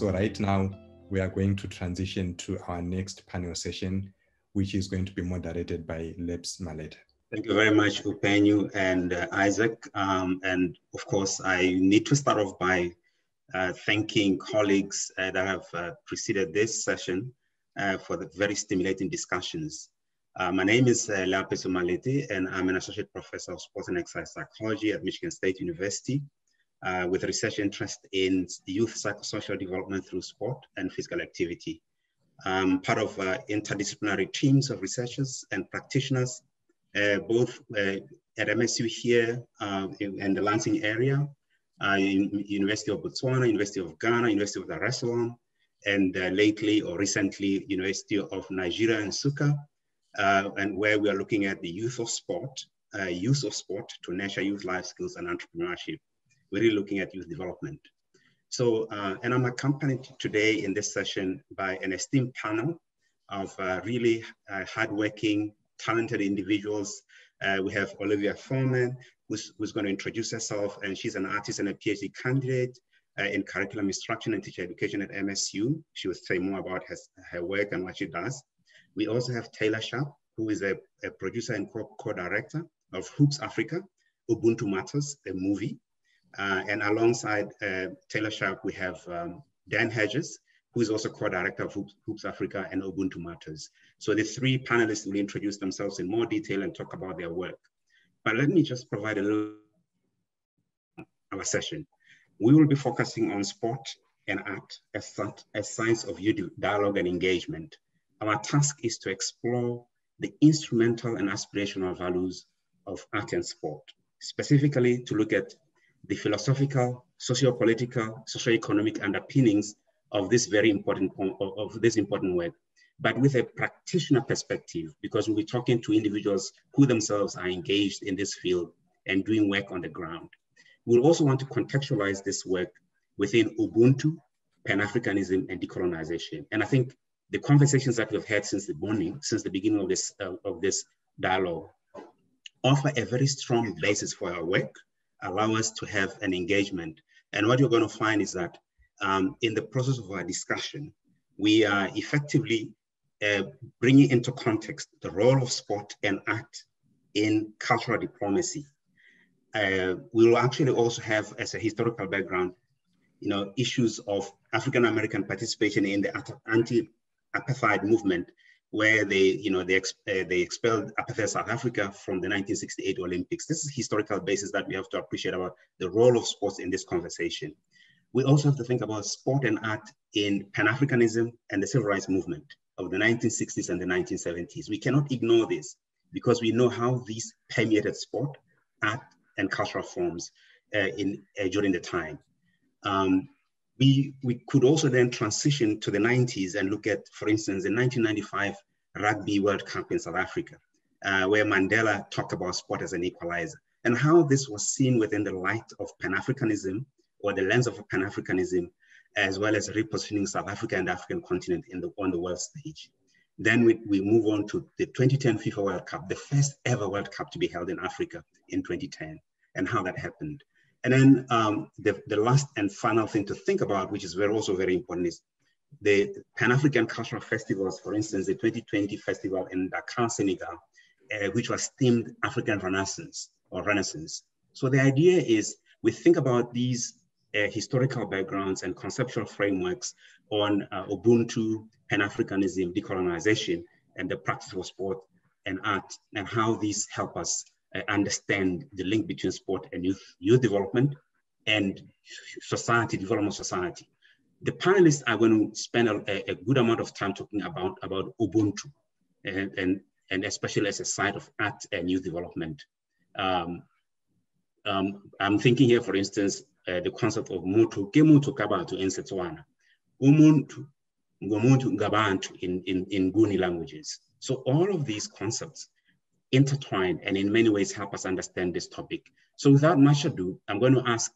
So right now, we are going to transition to our next panel session, which is going to be moderated by Leps Malete. Thank you very much, Upenyu and Isaac. And of course, I need to start off by thanking colleagues that have preceded this session for the very stimulating discussions. My name is Leps Malete, and I'm an associate professor of sports and exercise psychology at Michigan State University with a research interest in youth psychosocial development through sport and physical activity. I'm part of interdisciplinary teams of researchers and practitioners, both at MSU here in the Lansing area, University of Botswana, University of Ghana, University of Dar es Salaam, and lately or recently, University of Nigeria and Nsukka, and where we are looking at the use of sport to nurture youth life skills and entrepreneurship. We're really looking at youth development. So, and I'm accompanied today in this session by an esteemed panel of really hardworking, talented individuals. We have Olivia Furman, who's going to introduce herself, and she's an artist and a PhD candidate in curriculum instruction and teacher education at MSU. She will say more about her work and what she does. We also have Taylor Sharp, who is a producer and co-director of Hoops Africa, Ubuntu Matters, a movie. And alongside Taylor Sharp, we have Dan Hedges, who is also co-director of Hoops Africa and Ubuntu Matters. So the three panelists will introduce themselves in more detail and talk about their work. But let me just provide a little of our session. We will be focusing on sport and art as signs of youth dialogue and engagement. Our task is to explore the instrumental and aspirational values of art and sport, specifically to look at the philosophical, socio-political, socio-economic underpinnings of this very important work, but with a practitioner perspective, because we'll be talking to individuals who themselves are engaged in this field and doing work on the ground. We'll also want to contextualize this work within Ubuntu, Pan-Africanism, and decolonization. And I think the conversations that we've had since the beginning of this dialogue, offer a very strong basis for our work, allow us to have an engagement. And what you're going to find is that in the process of our discussion, we are effectively bringing into context the role of sport and art in cultural diplomacy. We will actually also have, as a historical background, issues of African-American participation in the anti-apartheid movement, where they expelled apartheid South Africa from the 1968 Olympics. This is historical basis that we have to appreciate about the role of sports in this conversation. We also have to think about sport and art in Pan-Africanism and the civil rights movement of the 1960s and the 1970s. We cannot ignore this because we know how these permeated sport, art, and cultural forms during the time. We could also then transition to the 90s and look at, for instance, the 1995 Rugby World Cup in South Africa, where Mandela talked about sport as an equalizer, and how this was seen within the light of Pan-Africanism, or the lens of Pan-Africanism, as well as repositioning South Africa and the African continent on the world stage. Then we move on to the 2010 FIFA World Cup, the first ever World Cup to be held in Africa in 2010, and how that happened. And then the last and final thing to think about, which is also very important, is the Pan-African Cultural Festivals. For instance, the 2020 festival in Dakar, Senegal, which was themed African Renaissance or Renaissance. So the idea is we think about these historical backgrounds and conceptual frameworks on Ubuntu, Pan-Africanism, decolonization, and the practice of sport and art, and how these help us understand the link between sport and youth development and society, development of society. The panelists are going to spend a good amount of time talking about Ubuntu, and especially as a side of art and youth development. I'm thinking here, for instance, the concept of mutu, ke mutu kabatu in Setswana, umuntu, ngomuntu ngabantu in Guni languages. So all of these concepts intertwine and in many ways help us understand this topic. So without much ado, I'm going to ask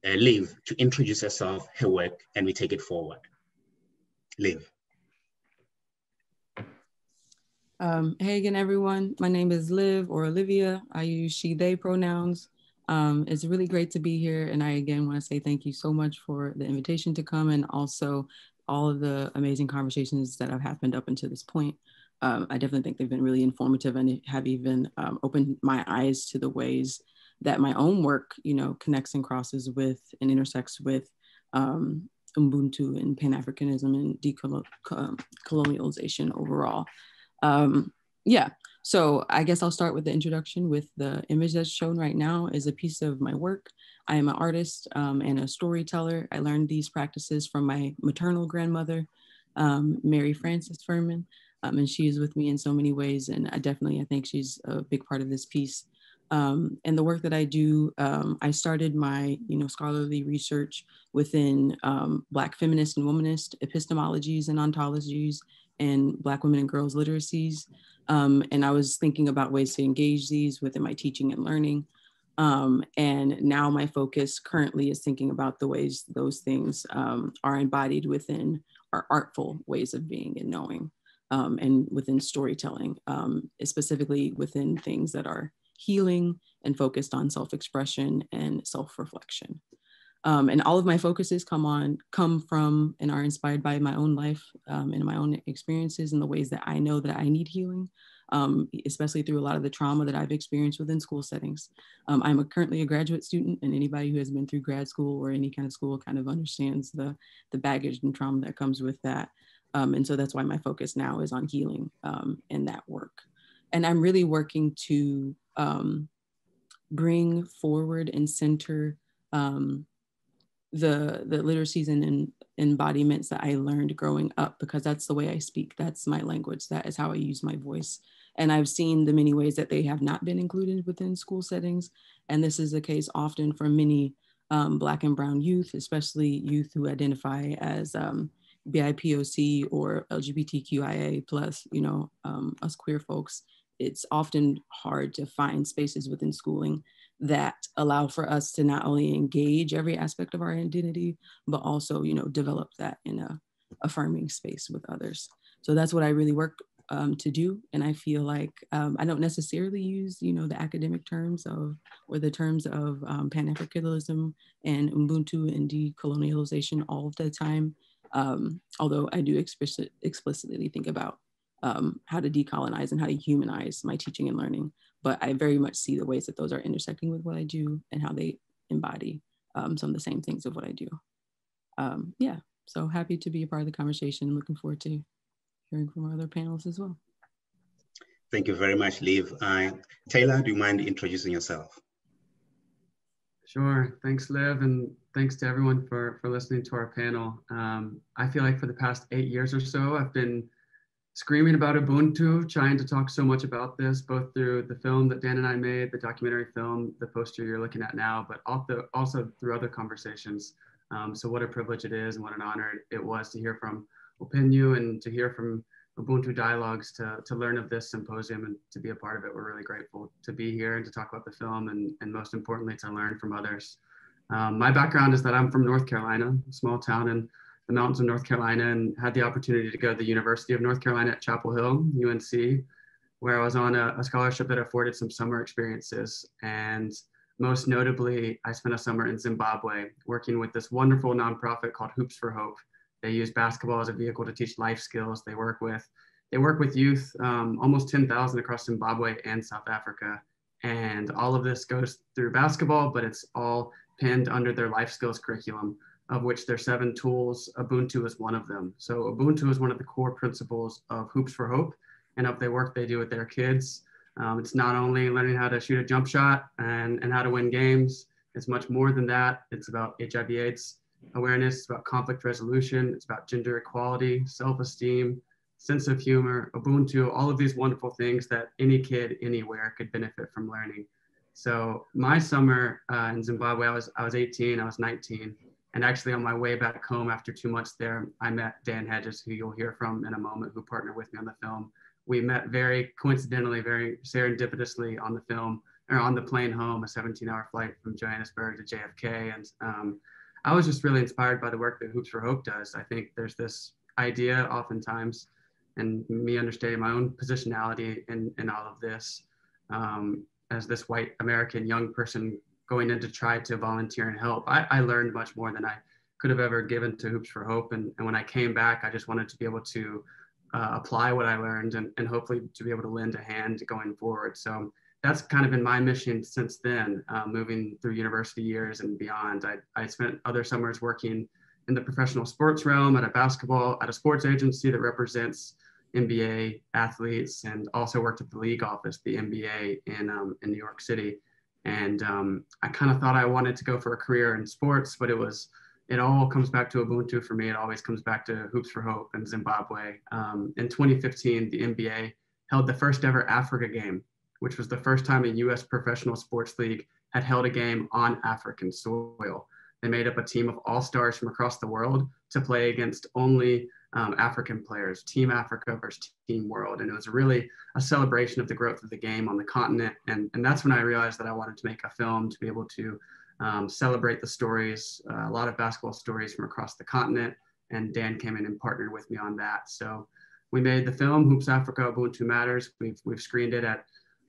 Liv to introduce herself, her work, and we take it forward. Liv. Hey again, everyone. My name is Liv or Olivia. I use she, they pronouns. It's really great to be here. And I, again, want to say thank you so much for the invitation to come, and also all of the amazing conversations that have happened up until this point. I definitely think they've been really informative and have even opened my eyes to the ways that my own work, connects and crosses with and intersects with Ubuntu and Pan-Africanism and decolonialization overall. Yeah, so I guess I'll start with the introduction. With the image that's shown right now is a piece of my work. I am an artist and a storyteller. I learned these practices from my maternal grandmother, Mary Frances Furman, and she is with me in so many ways. And I think she's a big part of this piece. And the work that I do, I started my scholarly research within Black feminist and womanist epistemologies and ontologies and Black women and girls literacies. And I was thinking about ways to engage these within my teaching and learning. And now my focus currently is thinking about the ways those things are embodied within our artful ways of being and knowing, and within storytelling, specifically within things that are healing and focused on self-expression and self-reflection. And all of my focuses come from and are inspired by my own life and my own experiences and the ways that I know that I need healing, especially through a lot of the trauma that I've experienced within school settings. I'm currently a graduate student, and anybody who has been through grad school or any kind of school kind of understands the baggage and trauma that comes with that. And so that's why my focus now is on healing and that work. And I'm really working to bring forward and center the literacies and embodiments that I learned growing up, because that's the way I speak. That's my language. That is how I use my voice. And I've seen the many ways that they have not been included within school settings. And this is the case often for many Black and Brown youth, especially youth who identify as BIPOC or LGBTQIA plus, us queer folks. It's often hard to find spaces within schooling that allow for us to not only engage every aspect of our identity, but also, develop that in a affirming space with others. So that's what I really work to do. And I feel like I don't necessarily use, the academic terms or the terms of Pan-Africanism and Ubuntu and decolonialization all of the time. Although I do explicitly think about how to decolonize and how to humanize my teaching and learning. But I very much see the ways that those are intersecting with what I do and how they embody some of the same things of what I do. Yeah, so happy to be a part of the conversation. Looking forward to hearing from our other panelists as well. Thank you very much, Liv. Taylor, do you mind introducing yourself? Sure, thanks, Liv, and thanks to everyone for listening to our panel. I feel like for the past 8 years or so, I've been screaming about Ubuntu, trying to talk so much about this, both through the film that Dan and I made, the documentary film, the poster you're looking at now, but also through other conversations. So what a privilege it is and what an honor it was to hear from Opinu and to hear from Ubuntu Dialogues to learn of this symposium and to be a part of it. We're really grateful to be here and to talk about the film and most importantly, to learn from others. My background is that I'm from North Carolina, a small town in the mountains of North Carolina, and had the opportunity to go to the University of North Carolina at Chapel Hill, UNC, where I was on a scholarship that afforded some summer experiences. And most notably, I spent a summer in Zimbabwe working with this wonderful nonprofit called Hoops for Hope. They use basketball as a vehicle to teach life skills. They work with youth, almost 10,000 across Zimbabwe and South Africa. And all of this goes through basketball, but it's all pinned under their life skills curriculum, of which there are 7 tools. Ubuntu is one of them. So Ubuntu is one of the core principles of Hoops for Hope and of the work they do with their kids. It's not only learning how to shoot a jump shot and how to win games. It's much more than that. It's about HIV/AIDS awareness. It's about conflict resolution. It's about gender equality, self-esteem, sense of humor, Ubuntu, all of these wonderful things that any kid anywhere could benefit from learning. So my summer in Zimbabwe, I was 18, I was 19. And actually on my way back home after 2 months there, I met Dan Hedges, who you'll hear from in a moment, who partnered with me on the film. We met very coincidentally, very serendipitously on the film, or on the plane home, a 17-hour flight from Johannesburg to JFK. And I was just really inspired by the work that Hoops for Hope does. I think there's this idea oftentimes, and me understanding my own positionality in all of this, as this white American young person going in to try to volunteer and help, I learned much more than I could have ever given to Hoops for Hope. And when I came back, I just wanted to be able to apply what I learned and hopefully to be able to lend a hand going forward. So that's kind of been my mission since then, moving through university years and beyond. I spent other summers working in the professional sports realm at a sports agency that represents NBA athletes, and also worked at the league office, the NBA in New York City. And I kind of thought I wanted to go for a career in sports, but it all comes back to Ubuntu for me. It always comes back to Hoops for Hope in Zimbabwe. In 2015, the NBA held the first ever Africa game, which was the first time a US professional sports league had held a game on African soil. They made up a team of all-stars from across the world to play against only African players, Team Africa versus Team World. And it was really a celebration of the growth of the game on the continent. And that's when I realized that I wanted to make a film to be able to celebrate the stories, a lot of basketball stories from across the continent. And Dan came in and partnered with me on that. So we made the film Hoops Africa Ubuntu Matters. We've screened it at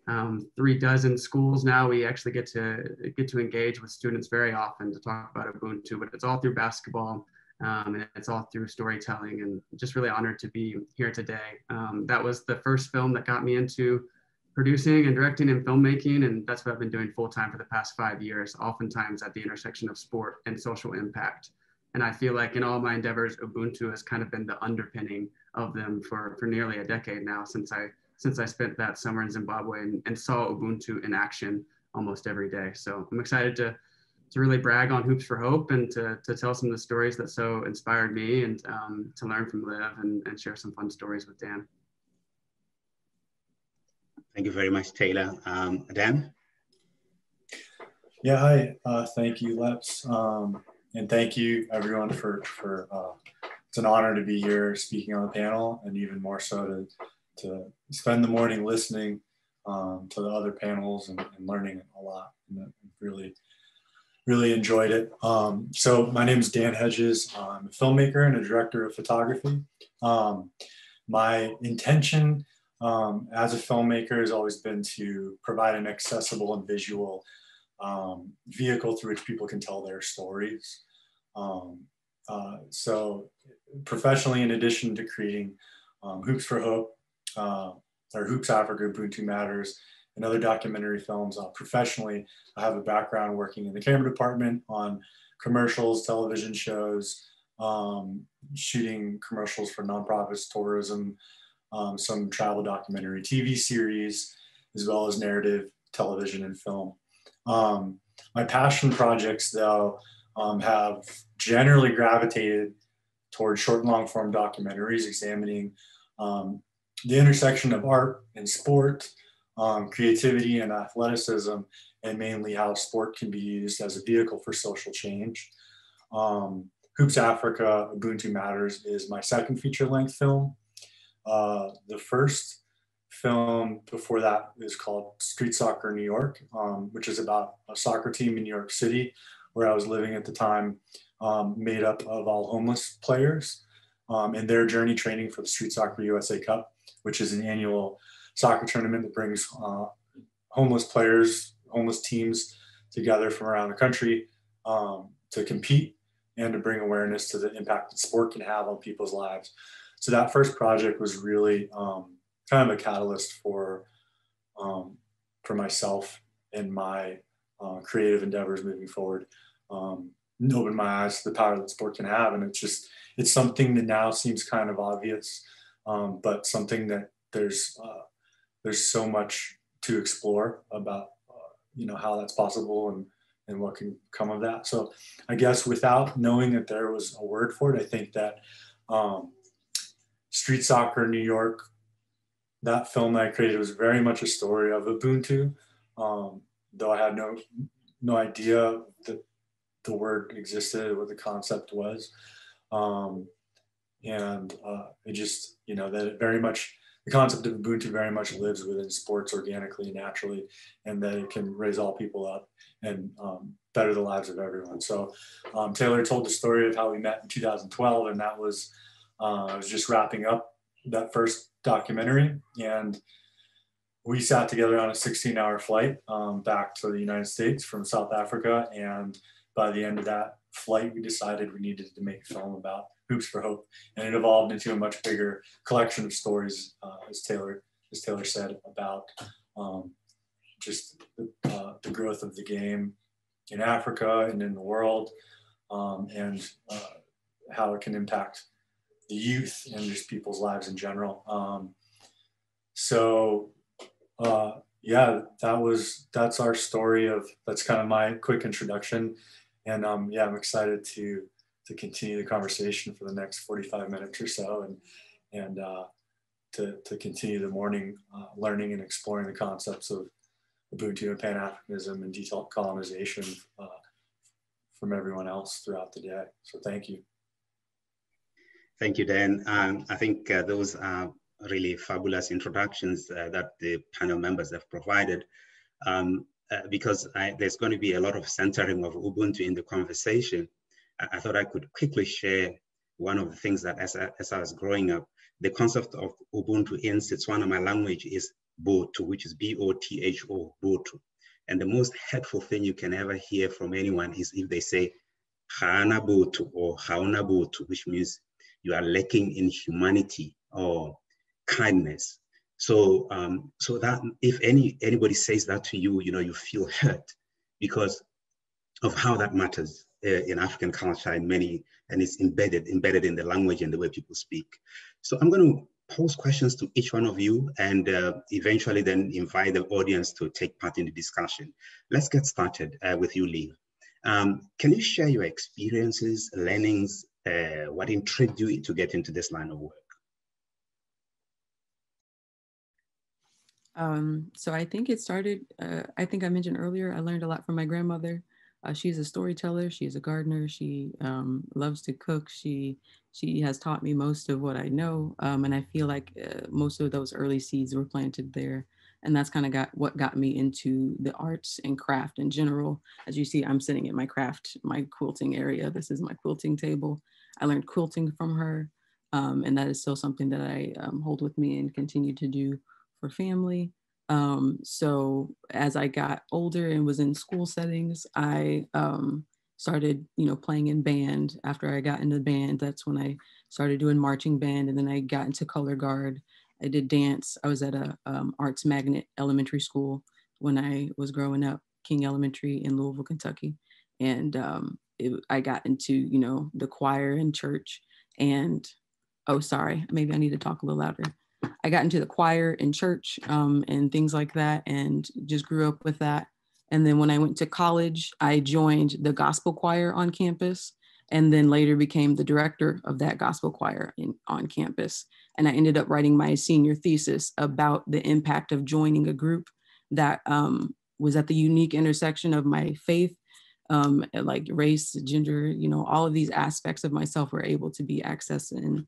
36 schools now. We actually get to engage with students very often to talk about Ubuntu, but it's all through basketball, and it's all through storytelling, and just really honored to be here today. That was the first film that got me into producing and directing and filmmaking, and that's what I've been doing full time for the past 5 years, oftentimes at the intersection of sport and social impact. And I feel like in all my endeavors, Ubuntu has kind of been the underpinning of them for nearly a decade now, since I spent that summer in Zimbabwe and saw Ubuntu in action almost every day. So I'm excited to really brag on Hoops for Hope and to tell some of the stories that so inspired me, and to learn from Liv and share some fun stories with Dan. Thank you very much, Taylor. Dan? Yeah, hi. Thank you, Leps. And thank you, everyone, for it's an honor to be here speaking on the panel, and even more so to spend the morning listening to the other panels and learning a lot. And really enjoyed it. So my name is Dan Hedges. I'm a filmmaker and a director of photography. My intention as a filmmaker has always been to provide an accessible and visual vehicle through which people can tell their stories. So professionally, in addition to creating Hoops for Hope, or Hoops Africa, Ubuntu Matters, and other documentary films, professionally, I have a background working in the camera department on commercials, television shows, shooting commercials for nonprofits, tourism, some travel documentary TV series, as well as narrative television and film. My passion projects, though, have generally gravitated towards short and long form documentaries examining the intersection of art and sport, creativity and athleticism, and mainly how sport can be used as a vehicle for social change. Hoops Africa, Ubuntu Matters is my second feature-length film. The first film before that is called Street Soccer New York, which is about a soccer team in New York City, where I was living at the time, made up of all homeless players, and their journey training for the Street Soccer USA Cup, which is an annual soccer tournament that brings homeless players, homeless teams together from around the country to compete and to bring awareness to the impact that sport can have on people's lives. So that first project was really kind of a catalyst for myself and my creative endeavors moving forward. Opened my eyes to the power that sport can have, and it's something that now seems kind of obvious, but something that there's so much to explore about how that's possible and what can come of that. So I guess without knowing that there was a word for it, I think that Street Soccer New York, that film that I created, was very much a story of Ubuntu, though I had no idea that the word existed, what the concept was. It just, that it very much, the concept of Ubuntu very much lives within sports organically and naturally, and that it can raise all people up and better the lives of everyone. So Taylor told the story of how we met in 2012, and that was, I was just wrapping up that first documentary, and we sat together on a 16-hour flight back to the United States from South Africa. And by the end of that flight, we decided we needed to make a film about Hoops for Hope. And it evolved into a much bigger collection of stories, as Taylor said, about just the growth of the game in Africa and in the world, and how it can impact the youth and just people's lives in general. Yeah, that's our story that's kind of my quick introduction. And yeah, I'm excited to continue the conversation for the next 45 minutes or so, and to continue the morning learning and exploring the concepts of Ubuntu and Pan-Africanism and decolonization from everyone else throughout the day. So thank you. Thank you, Dan. I think those are really fabulous introductions that the panel members have provided, because there's going to be a lot of centering of Ubuntu in the conversation. I thought I could quickly share one of the things that as I was growing up, the concept of Ubuntu in Setswana, my language, is Botho, which is B-O-T-H-O, Botho. And the most hurtful thing you can ever hear from anyone is if they say, Haana Botho or Hauna Botho, which means you are lacking in humanity or kindness. So, so that if anybody says that to you, you feel hurt because of how that matters in African culture and it's embedded in the language and the way people speak. So I'm going to pose questions to each one of you and eventually then invite the audience to take part in the discussion. Let's get started with you, Lee. Can you share your experiences, learnings, what intrigued you to get into this line of work? So I think it started, I think I mentioned earlier, I learned a lot from my grandmother. She's a storyteller, she's a gardener, she loves to cook, she has taught me most of what I know, and I feel like most of those early seeds were planted there. And that's kind of what got me into the arts and craft in general. As you see, I'm sitting in my quilting area. This is my quilting table. I learned quilting from her, and that is still something that I hold with me and continue to do for family. So as I got older and was in school settings, I started, playing in band. After I got into band, that's when I started doing marching band, and then I got into color guard. I did dance. I was at a arts magnet elementary school when I was growing up, King Elementary in Louisville, Kentucky. And I got into, the choir in church. And, oh, sorry, maybe I need to talk a little louder. I got into the choir in church and things like that, and just grew up with that. And then when I went to college, I joined the gospel choir on campus, and then later became the director of that gospel choir on campus. And I ended up writing my senior thesis about the impact of joining a group that was at the unique intersection of my faith, like race, gender, all of these aspects of myself were able to be accessed and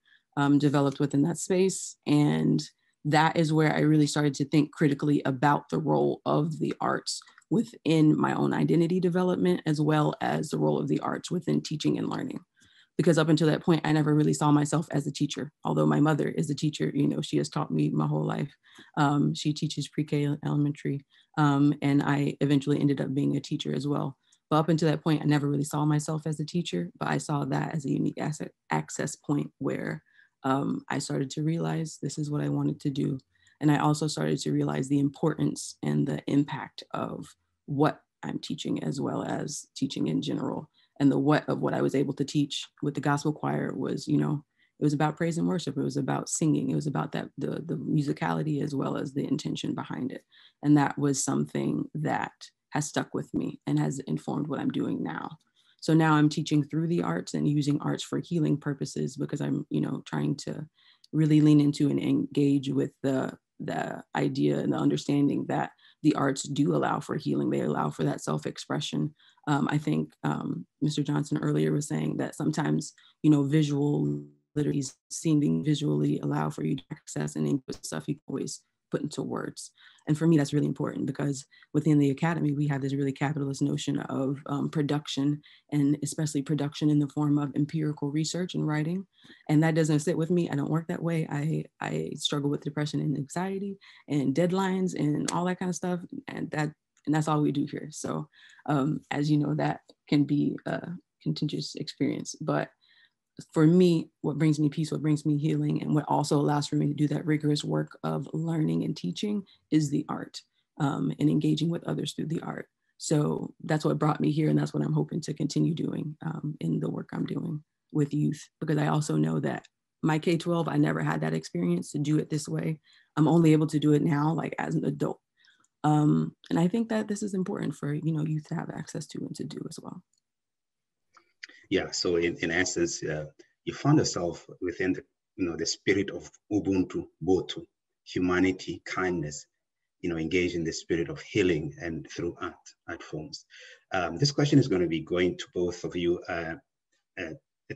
developed within that space. And that is where I really started to think critically about the role of the arts within my own identity development, as well as the role of the arts within teaching and learning. Because up until that point, I never really saw myself as a teacher. Although my mother is a teacher, she has taught me my whole life. She teaches pre-K elementary, and I eventually ended up being a teacher as well. But up until that point, I never really saw myself as a teacher, but I saw that as a unique access point where I started to realize this is what I wanted to do. And I also started to realize the importance and the impact of what I'm teaching, as well as teaching in general. And the what of what I was able to teach with the gospel choir was, it was about praise and worship. It was about singing. It was about the musicality as well as the intention behind it. And that was something that has stuck with me and has informed what I'm doing now. So now I'm teaching through the arts and using arts for healing purposes, because I'm, trying to really lean into and engage with the idea and the understanding that the arts do allow for healing. They allow for that self-expression. I think Mr. Johnson earlier was saying that sometimes, visual literacy, seeing things visually allow for you to access and input stuff you can always put into words. And for me, that's really important because within the academy, we have this really capitalist notion of production, and especially production in the form of empirical research and writing. And that doesn't sit with me. I don't work that way. I struggle with depression and anxiety and deadlines and all that kind of stuff. And that's all we do here. So as you know, that can be a contentious experience. But for me, what brings me peace, what brings me healing, and what also allows for me to do that rigorous work of learning and teaching is the art, and engaging with others through the art. So that's what brought me here, and that's what I'm hoping to continue doing in the work I'm doing with youth, because I also know that my K-12, I never had that experience to do it this way. I'm only able to do it now, like as an adult. And I think that this is important for, youth to have access to and to do as well. Yeah, so in essence, you found yourself within the spirit of Ubuntu, Botu, humanity, kindness, engage in the spirit of healing and through art forms. This question is going to be going to both of you,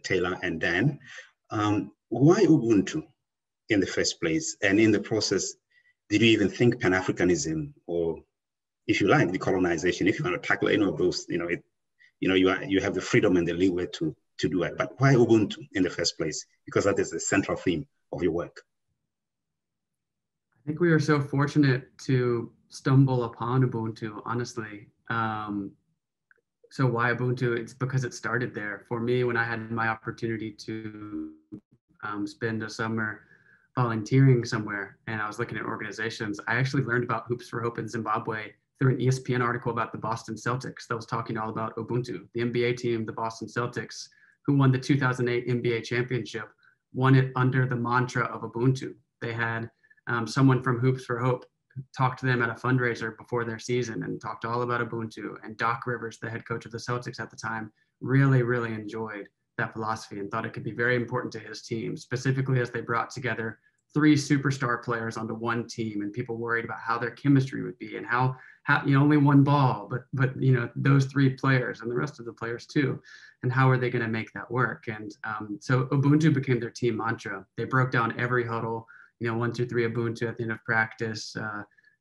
Taylor and Dan. Why Ubuntu in the first place? And in the process, did you even think Pan-Africanism, or if you like, decolonization, if you want to tackle any of those, you have the freedom and the leeway to do it. But why Ubuntu in the first place? Because that is the central theme of your work. I think we were so fortunate to stumble upon Ubuntu, honestly. So why Ubuntu? It's because it started there. For me, when I had my opportunity to spend a summer volunteering somewhere and I was looking at organizations, I actually learned about Hoops for Hope in Zimbabwe through an ESPN article about the Boston Celtics that was talking all about Ubuntu. The NBA team, the Boston Celtics, who won the 2008 NBA championship, won it under the mantra of Ubuntu. They had someone from Hoops for Hope talk to them at a fundraiser before their season and talked all about Ubuntu. And Doc Rivers, the head coach of the Celtics at the time, really, really enjoyed that philosophy and thought it could be very important to his team, specifically as they brought together 3 superstar players onto one team, and people worried about how their chemistry would be and how only one ball, but those 3 players and the rest of the players too, and how are they going to make that work? And so Ubuntu became their team mantra. They broke down every huddle, 1, 2, 3 Ubuntu at the end of practice.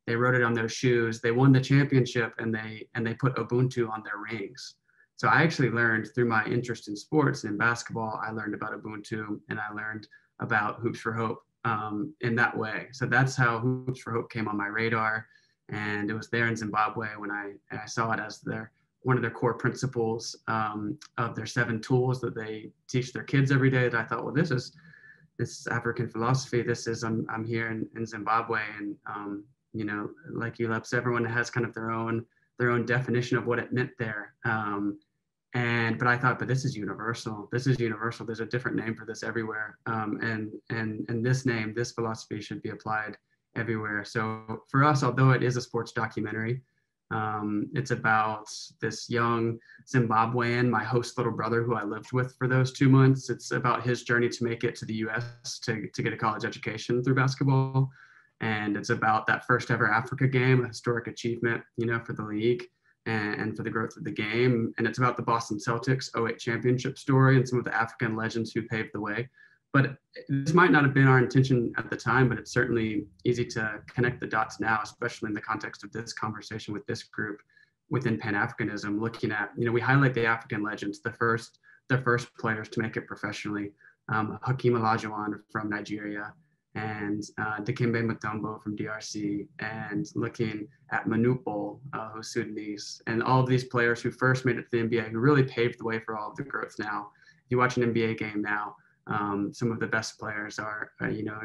They wrote it on their shoes. They won the championship, and they put Ubuntu on their rings. So I actually learned through my interest in sports and in basketball, I learned about Ubuntu, and I learned about Hoops for Hope in that way. So that's how Hoops for Hope came on my radar. And it was there in Zimbabwe when I saw it as one of their core principles of their 7 tools that they teach their kids every day. That I thought, well, this is African philosophy. This is I'm here in Zimbabwe, and like you, Leps, everyone has kind of their own definition of what it meant there. But I thought, but this is universal. This is universal. There's a different name for this everywhere. And this philosophy should be applied everywhere. So for us, although it is a sports documentary, it's about this young Zimbabwean, my host little brother, who I lived with for those 2 months. It's about his journey to make it to the US to get a college education through basketball. And it's about that first ever Africa game, a historic achievement, for the league and for the growth of the game. And it's about the Boston Celtics 08 championship story and some of the African legends who paved the way. But this might not have been our intention at the time, but it's certainly easy to connect the dots now, especially in the context of this conversation with this group within Pan-Africanism, looking at, we highlight the African legends, the first players to make it professionally, Hakeem Olajuwon from Nigeria, and Dikembe Mutombo from DRC, and looking at Manute Bol, who's Sudanese, and all of these players who first made it to the NBA, who really paved the way for all of the growth now. If you watch an NBA game now, some of the best players are,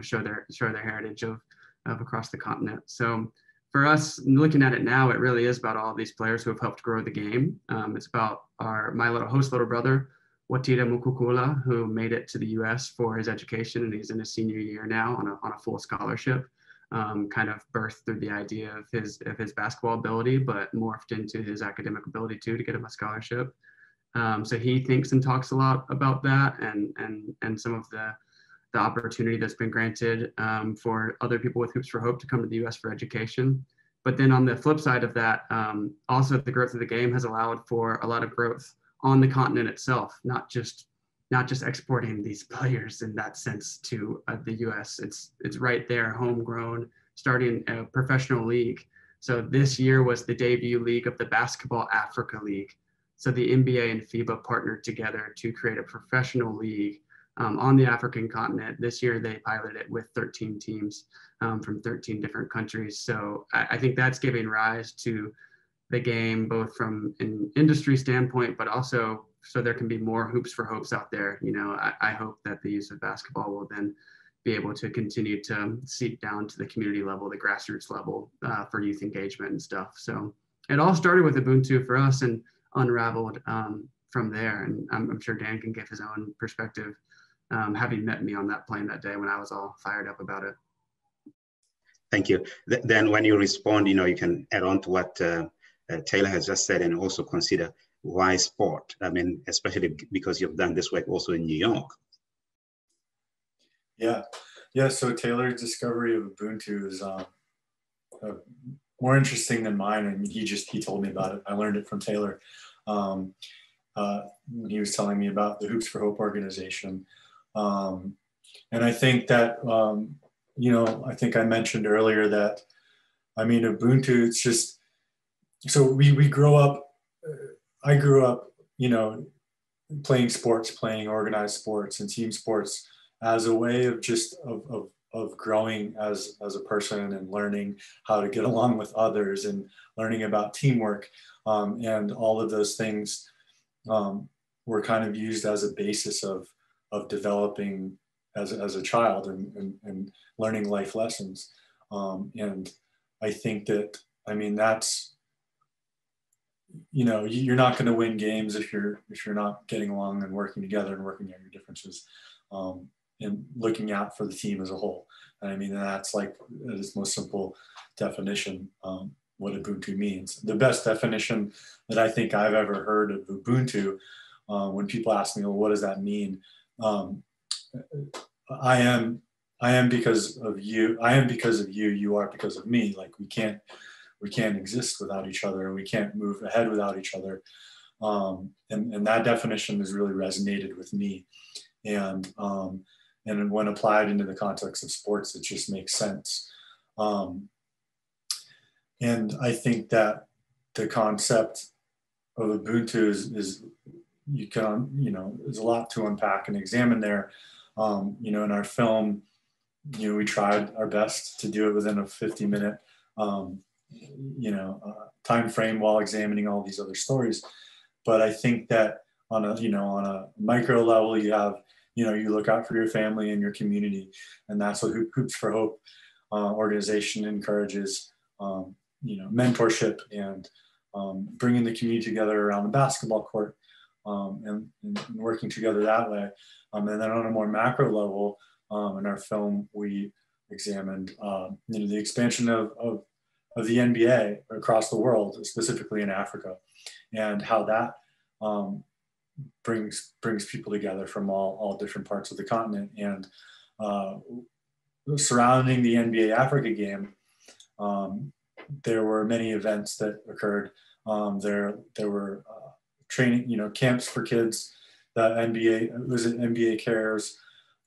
show their heritage of across the continent. So for us, looking at it now, it really is about all of these players who have helped grow the game. It's about my host little brother, Watira Mukukula, who made it to the US for his education, and he's in his senior year now on a full scholarship, kind of birthed through the idea of his basketball ability, but morphed into his academic ability too, to get him a scholarship. So he thinks and talks a lot about that and some of the opportunity that's been granted for other people with Hoops for Hope to come to the US for education. But then on the flip side of that, also the growth of the game has allowed for a lot of growth on the continent itself, not just exporting these players in that sense to the US. It's right there, homegrown, starting a professional league. So this year was the debut league of the Basketball Africa League. So the NBA and FIBA partnered together to create a professional league on the African continent. This year they piloted it with 13 teams from 13 different countries. So I think that's giving rise to the game, both from an industry standpoint, but also so there can be more hoops for hopes out there. You know, I hope that the use of basketball will then be able to continue to seep down to the community level, the grassroots level for youth engagement and stuff. So it all started with Ubuntu for us and unraveled from there. And I'm sure Dan can give his own perspective, having met me on that plane that day when I was all fired up about it. Thank you. Then when you respond, you know, you can add on to what Taylor has just said, and also consider why sport. I mean, especially because you've done this work also in New York. Yeah. So Taylor's discovery of Ubuntu is more interesting than mine. I mean, he told me about it. I learned it from Taylor when he was telling me about the Hoops for Hope organization. And I think that, you know, I think I mentioned earlier that, I mean, Ubuntu, it's just, so we grow up, I grew up, you know, playing sports, playing organized sports and team sports as a way of just of growing as a person and learning how to get along with others and learning about teamwork, and all of those things were kind of used as a basis of developing as a child and learning life lessons. And I think that, I mean, that's, you know, you're not going to win games if you're not getting along and working together and working out your differences, and looking out for the team as a whole. And I mean, that's like at its most simple definition, what Ubuntu means. The best definition that I think I've ever heard of Ubuntu, when people ask me, well, what does that mean? I am because of you. I am because of you. You are because of me. Like we can't exist without each other. We can't move ahead without each other. And that definition has really resonated with me. And when applied into the context of sports, it just makes sense. And I think that the concept of Ubuntu is you can, you know, there's a lot to unpack and examine there. You know, in our film, you know, we tried our best to do it within a 50-minute, you know, time frame while examining all these other stories. But I think that on a micro level, you have, you know, you look out for your family and your community, and that's what Hoops for Hope organization encourages. You know, mentorship and bringing the community together around the basketball court, and working together that way. And then on a more macro level, in our film, we examined you know, the expansion of the NBA across the world, specifically in Africa, and how that brings people together from all different parts of the continent. And surrounding the NBA Africa game, there were many events that occurred. There were training, you know, camps for kids. The NBA, was it NBA Cares,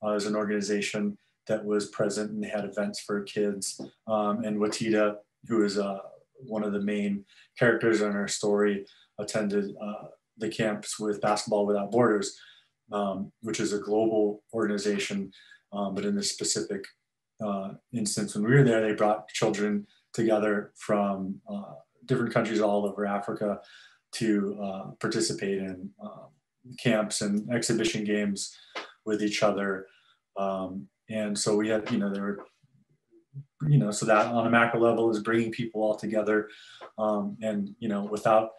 as an organization that was present, and they had events for kids. And Watita, who is one of the main characters in our story, attended the camps with Basketball Without Borders, which is a global organization. But in this specific instance, when we were there, they brought children together from different countries all over Africa to participate in camps and exhibition games with each other. And so we had, you know, there were, you know, so that on a macro level is bringing people all together. And, you know, without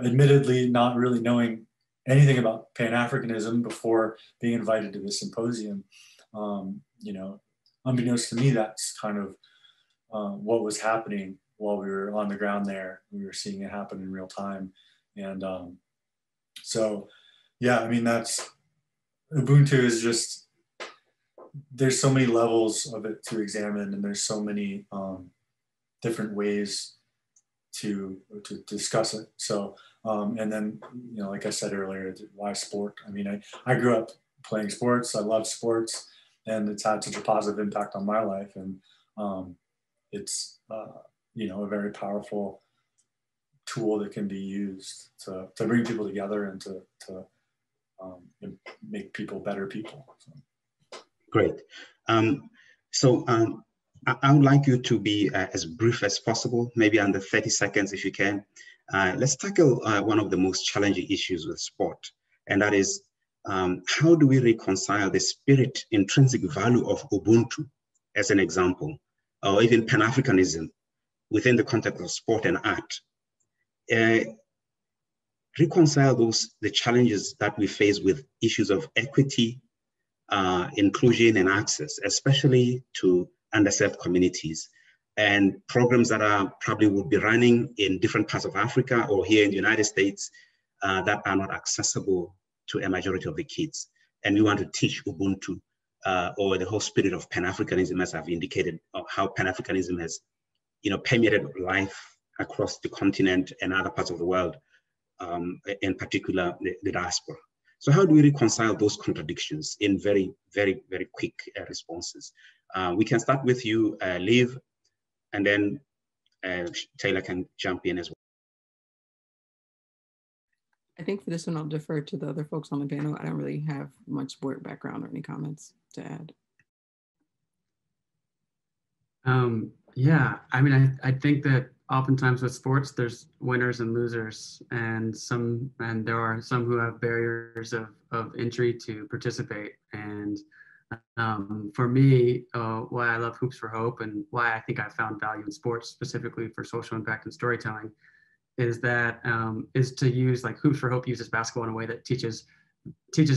admittedly not really knowing anything about Pan-Africanism before being invited to the symposium, you know, unbeknownst to me, that's kind of what was happening while we were on the ground there. We were seeing it happen in real time. And so, yeah, I mean, that's, Ubuntu is just, there's so many levels of it to examine, and there's so many different ways to discuss it. So, and then, you know, like I said earlier, why sport? I mean, I grew up playing sports. I love sports, and it's had such a positive impact on my life. And it's you know, a very powerful tool that can be used to bring people together and to make people better people. So. Great. I would like you to be as brief as possible, maybe under 30 seconds if you can. Let's tackle one of the most challenging issues with sport, and that is how do we reconcile the spirit, intrinsic value of Ubuntu, as an example, or even Pan-Africanism within the context of sport and art? Reconcile the challenges that we face with issues of equity, inclusion and access, especially to underserved communities, and programs that are probably would be running in different parts of Africa or here in the United States that are not accessible to a majority of the kids. And we want to teach Ubuntu or the whole spirit of Pan-Africanism, as I've indicated, of how Pan-Africanism has, you know, permeated life across the continent and other parts of the world, in particular the diaspora. So how do we reconcile those contradictions in very, very, very quick responses? We can start with you, Liv, and then Taylor can jump in as well. I think for this one, I'll defer to the other folks on the panel. I don't really have much sport background or any comments to add. Yeah, I mean, I think that oftentimes with sports, there's winners and losers, and there are some who have barriers of entry to participate. And for me, why I love Hoops for Hope and why I think I found value in sports, specifically for social impact and storytelling, is to use, like, Hoops for Hope uses basketball in a way that teaches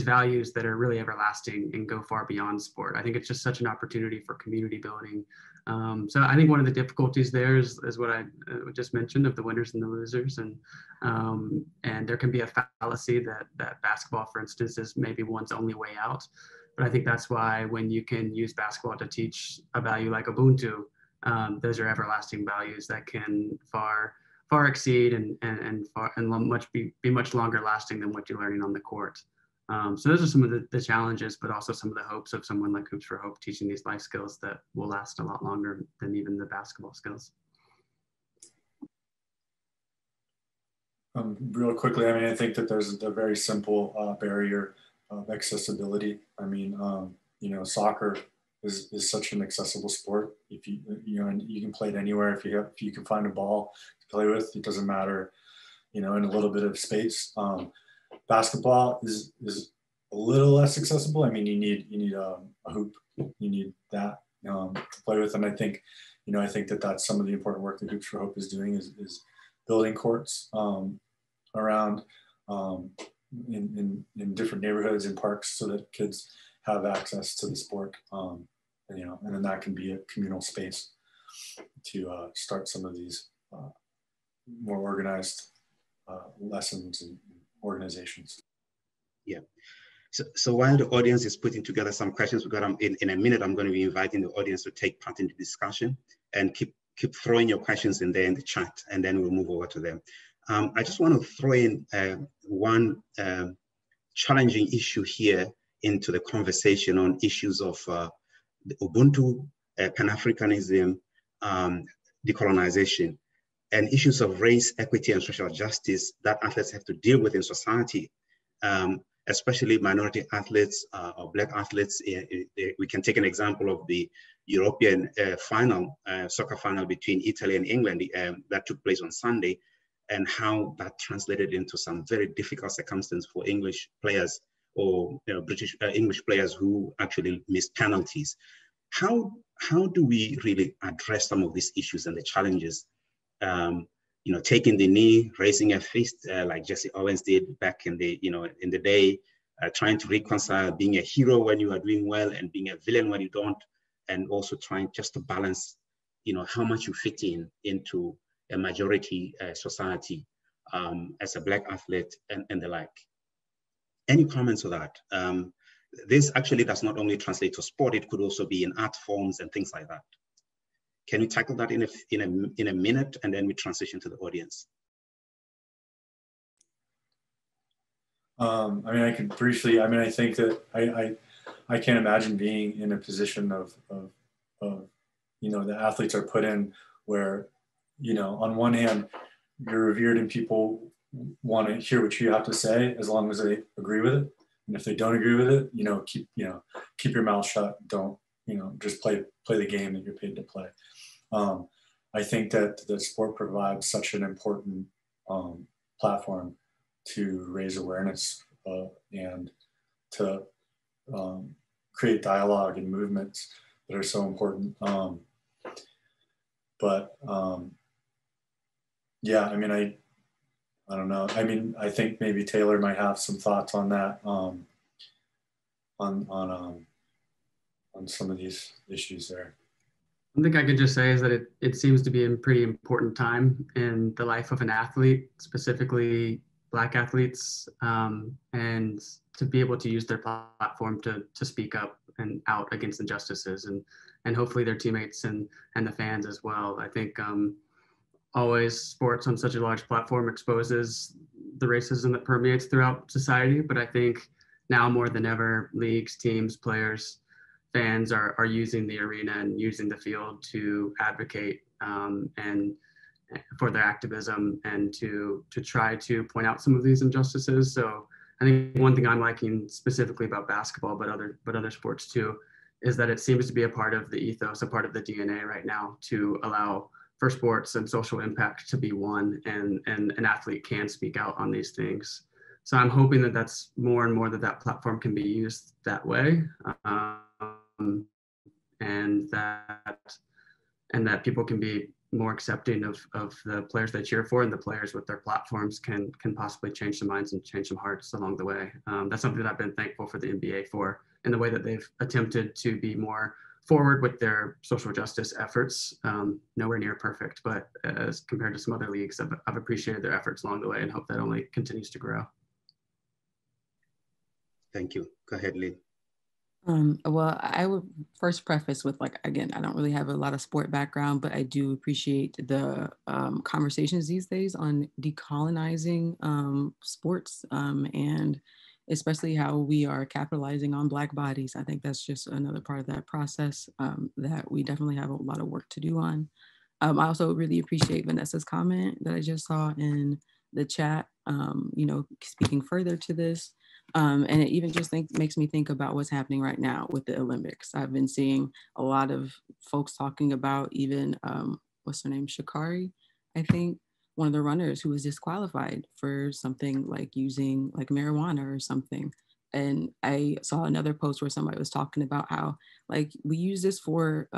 values that are really everlasting and go far beyond sport. I think it's just such an opportunity for community building. So I think one of the difficulties there is what I just mentioned of the winners and the losers, and there can be a fallacy that basketball, for instance, is maybe one's only way out. But I think that's why when you can use basketball to teach a value like Ubuntu, those are everlasting values that can far exceed and be much longer lasting than what you're learning on the court. So those are some of the challenges, but also some of the hopes of someone like Hoops for Hope teaching these life skills that will last a lot longer than even the basketball skills. Real quickly, I mean, I think that there's a very simple barrier of accessibility. I mean, you know, soccer is such an accessible sport. If you know, and you can play it anywhere. If you can find a ball to play with, it doesn't matter, you know, in a little bit of space. Basketball is a little less accessible. I mean, you need a hoop. You need that to play with. And I think, you know, that's some of the important work that Hoops for Hope is doing is building courts around in different neighborhoods and parks so that kids have access to the sport. And, you know, and then that can be a communal space to start some of these more organized lessons and organizations. Yeah. So while the audience is putting together some questions, in a minute, I'm going to be inviting the audience to take part in the discussion and keep throwing your questions in there in the chat, and then we'll move over to them. I just want to throw in one challenging issue here into the conversation on issues of the Ubuntu, Pan-Africanism, decolonization, and issues of race, equity, and social justice that athletes have to deal with in society, especially minority athletes or Black athletes. We can take an example of the European soccer final between Italy and England that took place on Sunday, and how that translated into some very difficult circumstances for English players or British English players who actually missed penalties. How do we really address some of these issues and the challenges? Taking the knee, raising a fist, like Jesse Owens did back in the day, trying to reconcile being a hero when you are doing well and being a villain when you don't, and also trying just to balance, how much you fit into a majority society as a Black athlete and the like. Any comments on that? This actually does not only translate to sport; it could also be in art forms and things like that. Can we tackle that in a minute, and then we transition to the audience? I mean, I could briefly. I mean, I think that I can't imagine being in a position of the athletes are put in, where, on one hand, you're revered and people want to hear what you have to say as long as they agree with it. And if they don't agree with it, keep your mouth shut. Don't, just play the game that you're paid to play. I think that the sport provides such an important platform to raise awareness and to create dialogue and movements that are so important. Yeah, I mean, I don't know. I mean, I think maybe Taylor might have some thoughts on that, on some of these issues there. One thing I could just say is that it seems to be a pretty important time in the life of an athlete, specifically Black athletes, and to be able to use their platform to speak up and out against injustices, and hopefully their teammates and the fans as well. I think always sports on such a large platform exposes the racism that permeates throughout society, but I think now more than ever, leagues, teams, players, fans are using the arena and using the field to advocate and for their activism and to try to point out some of these injustices. So I think one thing I'm liking specifically about basketball, but other sports too, is that it seems to be a part of the ethos, a part of the DNA right now, to allow for sports and social impact to be one, and an athlete can speak out on these things. So I'm hoping that that's more and more that platform can be used that way. And that people can be more accepting of the players they cheer for, and the players with their platforms can possibly change some minds and change some hearts along the way. That's something that I've been thankful for the NBA for, in the way that they've attempted to be more forward with their social justice efforts. Nowhere near perfect, but as compared to some other leagues, I've appreciated their efforts along the way and hope that only continues to grow. Thank you. Go ahead, Lee. Well, I would first preface with, again, I don't really have a lot of sport background, but I do appreciate the conversations these days on decolonizing sports, and especially how we are capitalizing on Black bodies. I think that's just another part of that process that we definitely have a lot of work to do on. I also really appreciate Vanessa's comment that I just saw in the chat, speaking further to this. And it even just makes me think about what's happening right now with the Olympics. I've been seeing a lot of folks talking about even, what's her name, Sha'Carri, I think, one of the runners who was disqualified for something like using marijuana or something. And I saw another post where somebody was talking about how we use this for,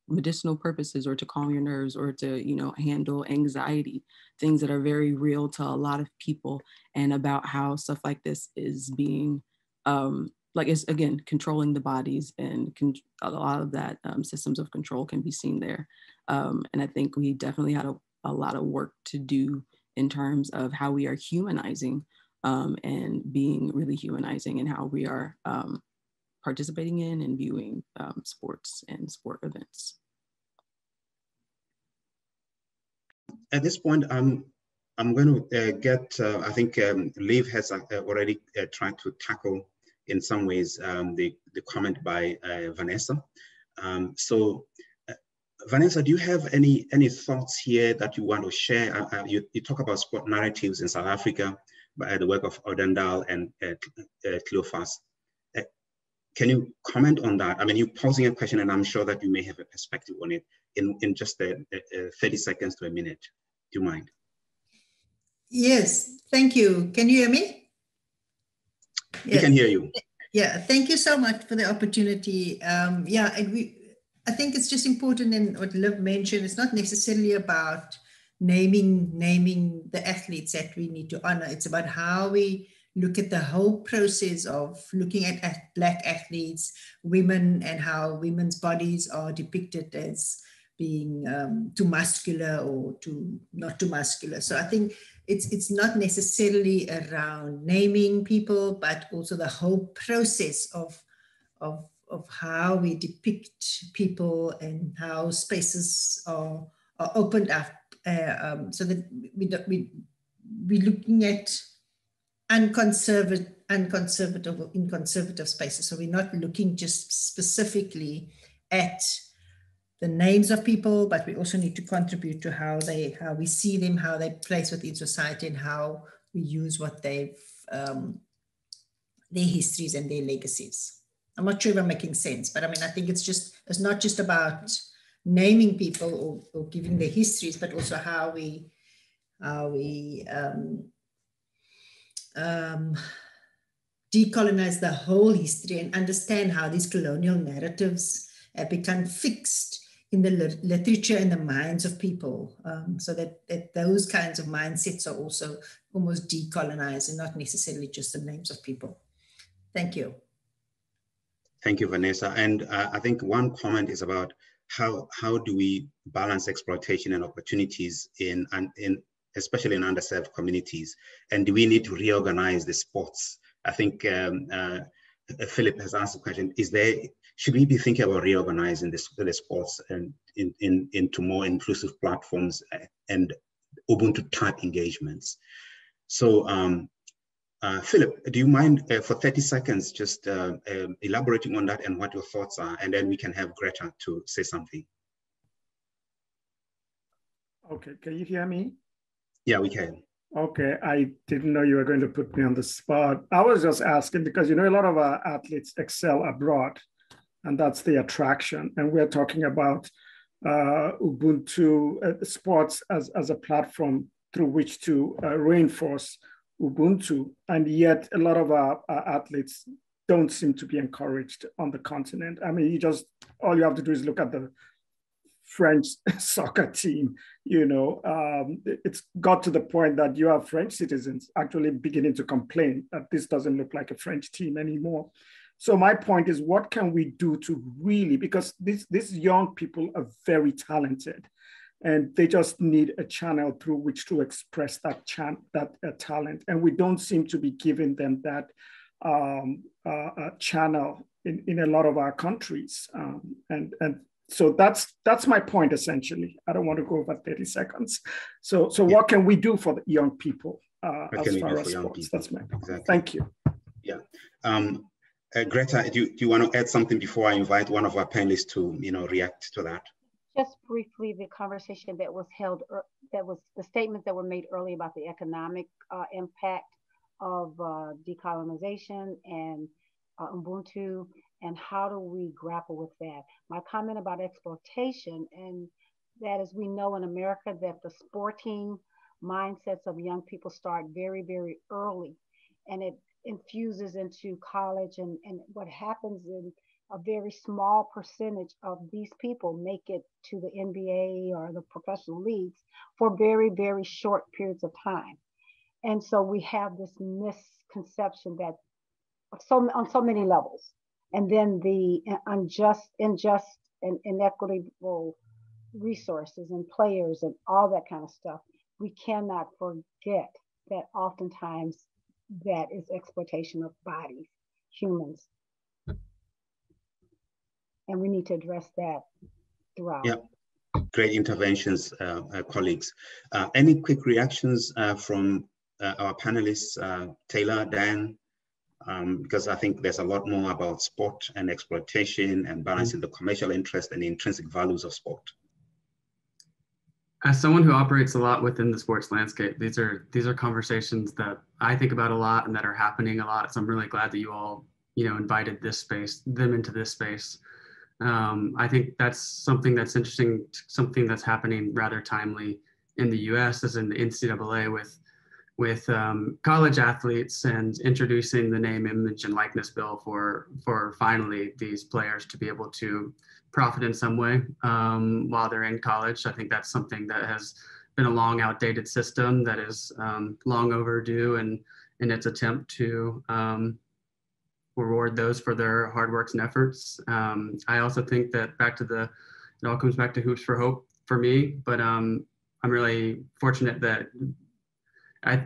medicinal purposes, or to calm your nerves, or to, handle anxiety, things that are very real to a lot of people, and about how stuff like this is being, it's, again, controlling the bodies, and a lot of that systems of control can be seen there. And I think we definitely had a lot of work to do in terms of how we are humanizing and being really humanizing, and how we are participating in and viewing sports and sport events. At this point, I'm going to get, I think Liv has already tried to tackle in some ways the comment by Vanessa. So Vanessa, do you have any thoughts here that you want to share? You talk about sport narratives in South Africa by the work of Odendal and Cleophas. Can you comment on that? I mean, you're posing a question, and I'm sure that you may have a perspective on it in just 30 seconds to a minute. Do you mind? Yes, thank you. Can you hear me? Yes. We can hear you. Yeah, thank you so much for the opportunity. I think it's just important, in what Liv mentioned, it's not necessarily about naming the athletes that we need to honor. It's about how we look at the whole process of looking at Black athletes, women, and how women's bodies are depicted as being too muscular or not too muscular. So I think it's not necessarily around naming people, but also the whole process of how we depict people and how spaces are opened up, so that we're looking at inconservative spaces. So we're not looking just specifically at the names of people, but we also need to contribute to how we see them, how they place within society, and how we use what they've, their histories and their legacies. I'm not sure if I'm making sense, but I mean, I think it's not just about naming people or giving their histories, but also how we decolonize the whole history and understand how these colonial narratives have become fixed in the literature and the minds of people, so that those kinds of mindsets are also almost decolonized and not necessarily just the names of people. Thank you. Thank you, Vanessa. And I think one comment is about how do we balance exploitation and opportunities in especially in underserved communities, and do we need to reorganize the sports? I think Philip has asked the question: should we be thinking about reorganizing the sports and into more inclusive platforms and Ubuntu type engagements? So, Philip, do you mind for 30 seconds just elaborating on that and what your thoughts are, and then we can have Greta to say something. Okay, can you hear me? Yeah, we can. Okay, I didn't know you were going to put me on the spot. I was just asking because, you know, a lot of our athletes excel abroad, and that's the attraction. And we're talking about Ubuntu sports as a platform through which to reinforce Ubuntu. And yet a lot of our athletes don't seem to be encouraged on the continent. I mean, all you have to do is look at the French soccer team. You know, it's got to the point that you have French citizens actually beginning to complain that this doesn't look like a French team anymore. So my point is, what can we do to really, because these young people are very talented, and they just need a channel through which to express that talent. And we don't seem to be giving them that channel in a lot of our countries. And so that's my point, essentially. I don't want to go over 30 seconds. So yeah. What can we do for the young people as far as sports? That's my point. Exactly. Thank you. Yeah. Greta, do you want to add something before I invite one of our panelists to, react to that? Just briefly, the conversation that was held, that was the statements that were made earlier about the economic impact of decolonization and Ubuntu, and how do we grapple with that? My comment about exploitation, and that is, we know in America that the sporting mindsets of young people start very, very early, and it infuses into college, and what happens in a very small percentage of these people make it to the NBA or the professional leagues for very, very short periods of time. And so we have this misconception that on so many levels, and then the unjust and inequitable resources and players and all that kind of stuff. We cannot forget that oftentimes that is exploitation of bodies, humans. And we need to address that throughout. Yeah, great interventions, colleagues. Any quick reactions from our panelists, Taylor, Dan? Because I think there's a lot more about sport and exploitation and balancing the commercial interest and the intrinsic values of sport. As someone who operates a lot within the sports landscape, these are conversations that I think about a lot and that are happening a lot. So I'm really glad that you all, invited them into this space. I think that's something that's interesting, something that's happening rather timely in the US as in the NCAA with college athletes and introducing the name, image, and likeness bill for finally these players to be able to profit in some way while they're in college. I think that's something that has been a long outdated system that is long overdue in its attempt to reward those for their hard works and efforts. I also think that it all comes back to Hoops for Hope for me, but I'm really fortunate that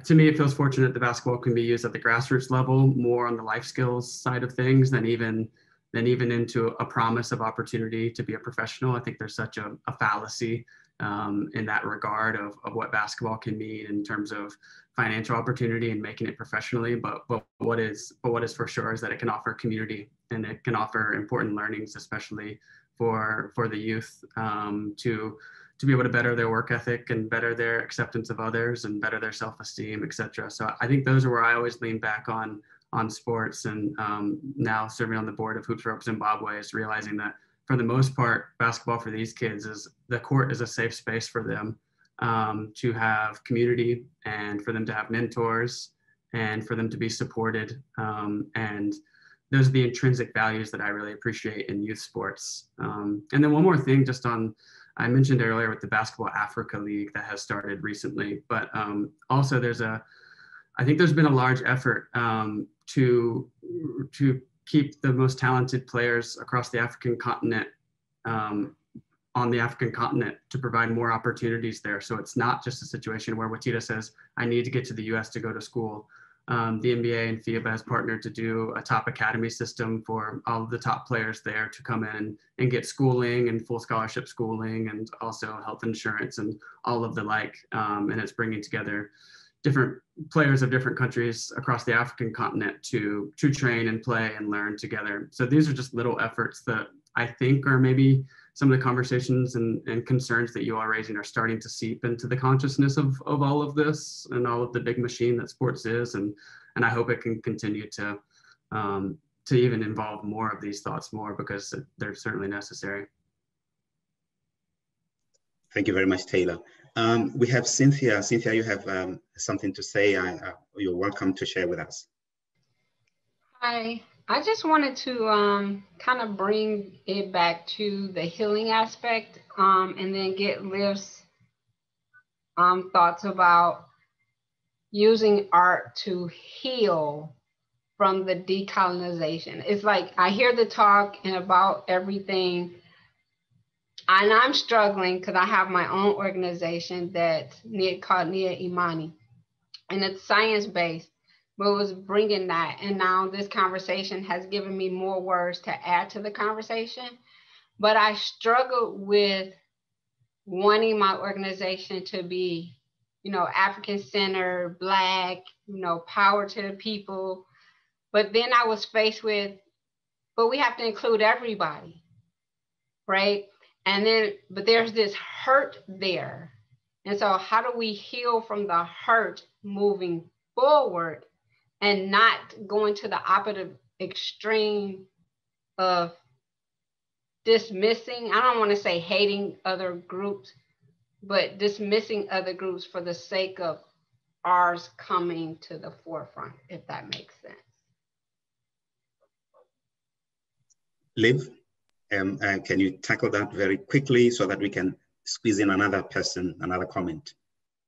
to me, it feels fortunate that basketball can be used at the grassroots level, more on the life skills side of things than even then even into a promise of opportunity to be a professional. I think there's such a fallacy in that regard of what basketball can mean in terms of financial opportunity and making it professionally. But what is for sure is that it can offer community, and it can offer important learnings, especially for the youth, to be able to better their work ethic and better their acceptance of others and better their self-esteem, etc. So I think those are where I always lean back on sports. And now serving on the board of Hoops for Hope Zimbabwe is realizing that for the most part, basketball for these kids is the court is a safe space for them to have community and for them to have mentors and for them to be supported. And those are the intrinsic values that I really appreciate in youth sports. And then one more thing, just on, I mentioned earlier with the Basketball Africa League that has started recently, but also I think there's been a large effort to keep the most talented players across the African continent on the African continent, to provide more opportunities there. So it's not just a situation where Watita says, I need to get to the US to go to school. The NBA and FIBA has partnered to do a top academy system for all of the top players there to come in and get schooling and full scholarship schooling, and also health insurance and all of the like. And it's bringing together different players of different countries across the African continent to train and play and learn together. So these are just little efforts that I think are maybe some of the conversations and concerns that you are raising are starting to seep into the consciousness of all of this and all of the big machine that sports is. And I hope it can continue to even involve more of these thoughts more, because they're certainly necessary. Thank you very much, Taylor. We have Cynthia. Cynthia, you have something to say. You're welcome to share with us. Hi, I just wanted to kind of bring it back to the healing aspect, and then get Liv's thoughts about using art to heal from the decolonization. It's like I hear the talk and about everything, and I'm struggling because I have my own organization that's called Nia Imani, and it's science-based, but it was bringing that. And now this conversation has given me more words to add to the conversation. But I struggled with wanting my organization to be, African-centered, Black, power to the people. But then I was faced with, but we have to include everybody, right? And then, but there's this hurt there. And so how do we heal from the hurt moving forward and not going to the opposite extreme of dismissing, I don't want to say hating other groups, but dismissing other groups for the sake of ours coming to the forefront, if that makes sense. Liv, can you tackle that very quickly so that we can squeeze in another person, another comment?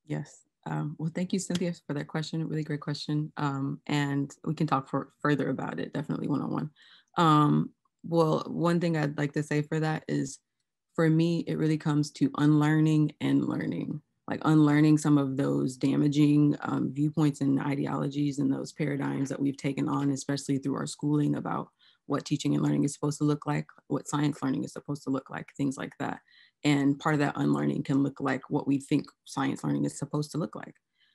Yes. Well, thank you, Cynthia, for that question. Really great question. And we can talk further about it, definitely one-on-one. Well, one thing I'd like to say for that is, for me, it really comes to unlearning and learning, like unlearning some of those damaging viewpoints and ideologies and those paradigms that we've taken on, especially through our schooling, about what teaching and learning is supposed to look like, what science learning is supposed to look like, things like that. And part of that unlearning can look like what we think science learning is supposed to look like.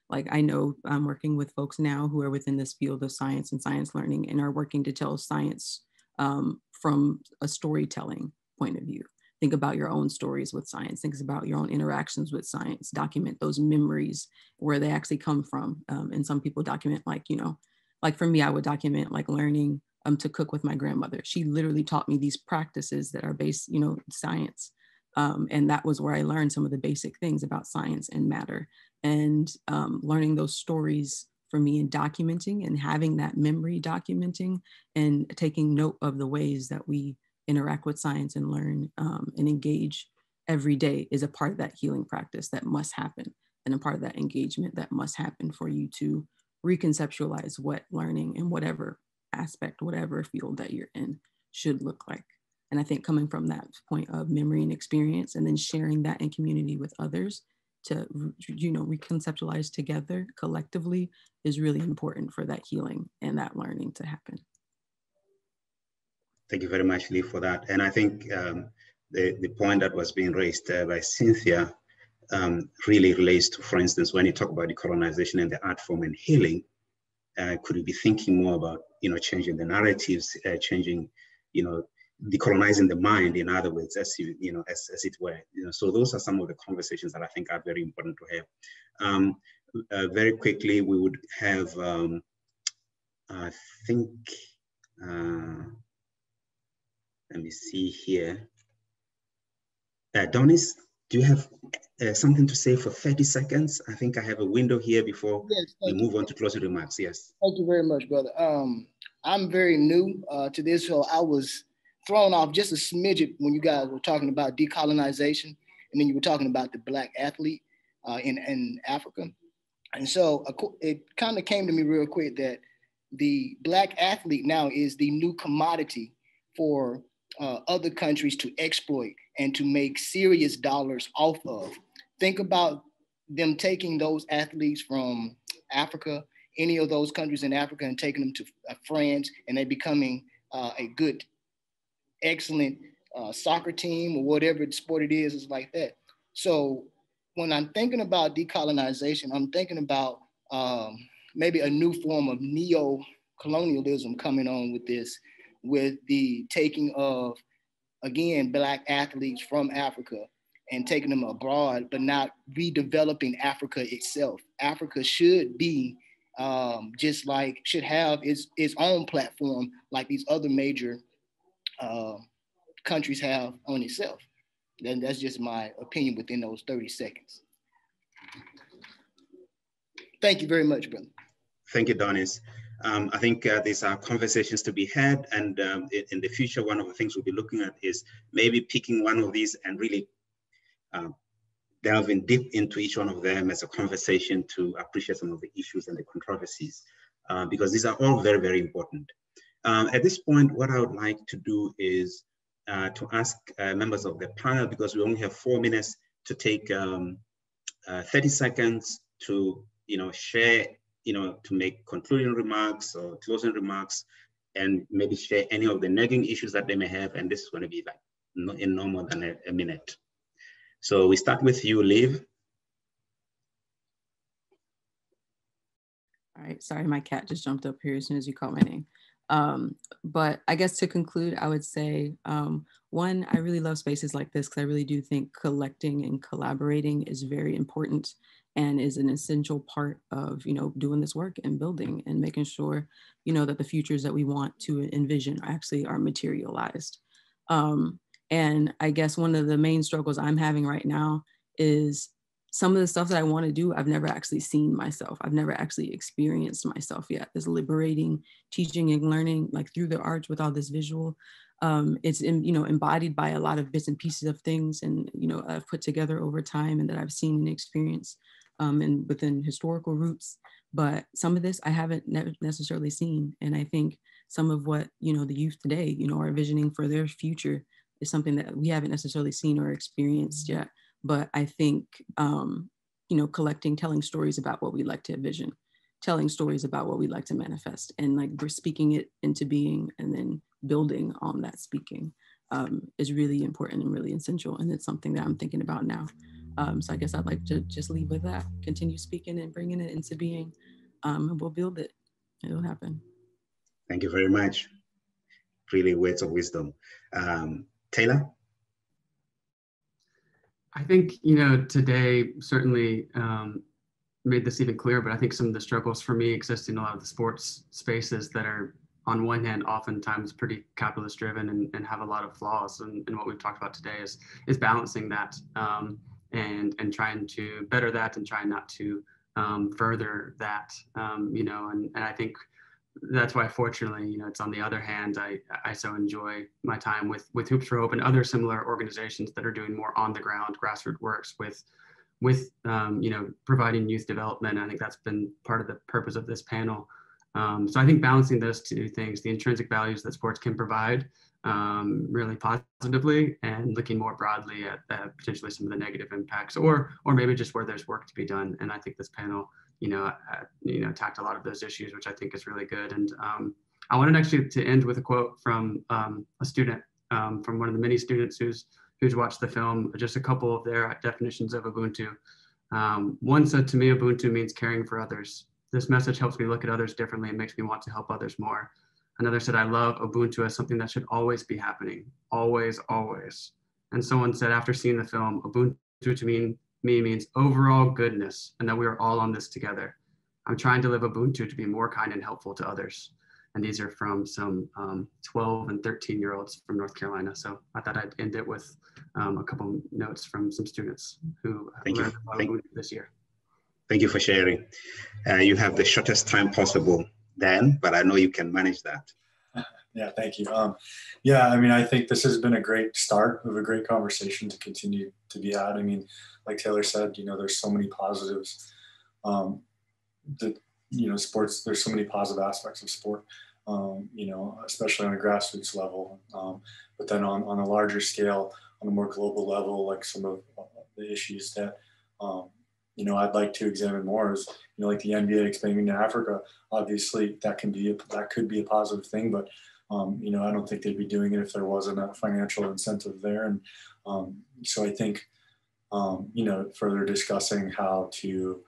Like, I know I'm working with folks now who are within this field of science and science learning and are working to tell science from a storytelling point of view. Think about your own stories with science. Think about your own interactions with science. Document those memories, where they actually come from. And some people document, like for me, I would document like learning to cook with my grandmother. She literally taught me these practices that are based, science. And that was where I learned some of the basic things about science and matter. And learning those stories for me and documenting and having that memory documenting and taking note of the ways that we interact with science and learn and engage every day is a part of that healing practice that must happen, and a part of that engagement that must happen for you to reconceptualize what learning in whatever aspect, whatever field that you're in should look like. And I think coming from that point of memory and experience, and then sharing that in community with others to, reconceptualize together collectively is really important for that healing and that learning to happen. Thank you very much, Lee, for that. And I think the point that was being raised by Cynthia really relates to, for instance, when you talk about decolonization and the art form and healing, could we be thinking more about, changing the narratives, changing, decolonizing the mind, in other words, as it were. So those are some of the conversations that I think are very important to have. Very quickly, we would have, I think, let me see here. Donis, do you have something to say for 30 seconds? I think I have a window here before we move on to closing remarks. Yes. Thank you very much, brother. I'm very new to this, so I was thrown off just a smidget when you guys were talking about decolonization, and then you were talking about the Black athlete in Africa. And so it kind of came to me real quick that the Black athlete now is the new commodity for other countries to exploit and to make serious dollars off of. Think about them taking those athletes from Africa, any of those countries in Africa, and taking them to France, and they becoming a good, excellent soccer team or whatever sport it is like that. So when I'm thinking about decolonization, I'm thinking about maybe a new form of neo-colonialism coming on with this, with the taking of, again, Black athletes from Africa and taking them abroad, but not redeveloping Africa itself. Africa should be should have its own platform like these other major countries have on itself. Then that's just my opinion within those 30 seconds. Thank you very much, brother. Thank you, Donis. I think these are conversations to be had, and in the future, one of the things we'll be looking at is maybe picking one of these and really delving deep into each one of them as a conversation to appreciate some of the issues and the controversies, because these are all very, very important. At this point, what I would like to do is to ask members of the panel, because we only have 4 minutes, to take 30 seconds to share, to make concluding remarks or closing remarks, and maybe share any of the nagging issues that they may have. And this is going to be like in no more than a minute. So we start with you, Liv. All right, sorry, my cat just jumped up here as soon as you called my name. But I guess to conclude, I would say, one, I really love spaces like this because I really do think collecting and collaborating is very important and is an essential part of, doing this work and building and making sure, that the futures that we want to envision actually are materialized. And I guess one of the main struggles I'm having right now is some of the stuff that I want to do, I've never actually seen myself. I've never actually experienced myself yet. This liberating teaching and learning, like through the arts with all this visual, it's embodied by a lot of bits and pieces of things, and I've put together over time and that I've seen and experienced, and within historical roots. But some of this I haven't necessarily seen, and I think some of what the youth today are envisioning for their future is something that we haven't necessarily seen or experienced yet. But I think, collecting, telling stories about what we like to envision, telling stories about what we like to manifest, and like we're speaking it into being and then building on that speaking is really important and really essential. And it's something that I'm thinking about now. So I guess I'd like to just leave with that, continue speaking and bringing it into being, and we'll build it. It'll happen. Thank you very much. Really words of wisdom. Taylor? I think, today certainly made this even clearer, but I think some of the struggles for me exist in a lot of the sports spaces that are, on one hand, oftentimes pretty capitalist driven and have a lot of flaws. And what we've talked about today is balancing that and trying to better that and trying not to further that, and I think that's why, fortunately, it's on the other hand, I so enjoy my time with Hoops for Hope and other similar organizations that are doing more on the ground grassroots works with providing youth development. I think that's been part of the purpose of this panel. So I think balancing those two things, the intrinsic values that sports can provide really positively, and looking more broadly at potentially some of the negative impacts, or maybe just where there's work to be done. And I think this panel, attacked a lot of those issues, which I think is really good. And I wanted actually to end with a quote from a student, from one of the many students who's watched the film, just a couple of their definitions of Ubuntu. One said to me, Ubuntu means caring for others. This message helps me look at others differently and makes me want to help others more. Another said, I love Ubuntu as something that should always be happening. Always, always. And someone said after seeing the film, Ubuntu to me means overall goodness and that we are all on this together. I'm trying to live Ubuntu to be more kind and helpful to others. And these are from some 12 and 13-year-olds from North Carolina. So I thought I'd end it with a couple notes from some students who learned about Ubuntu this year. Thank you for sharing. You have the shortest time possible, Dan, but I know you can manage that. Yeah, thank you. Yeah, I mean, I think this has been a great start of a great conversation to continue to be had. I mean, like Taylor said, you know, there's so many positives. You know, sports, there's so many positive aspects of sport, you know, especially on a grassroots level. But then on a larger scale, on a more global level, like some of the issues that, you know, I'd like to examine more is, you know, like the NBA expanding to Africa. Obviously, that could be a positive thing, but you know, I don't think they'd be doing it if there wasn't a financial incentive there. And so I think, you know, further discussing how to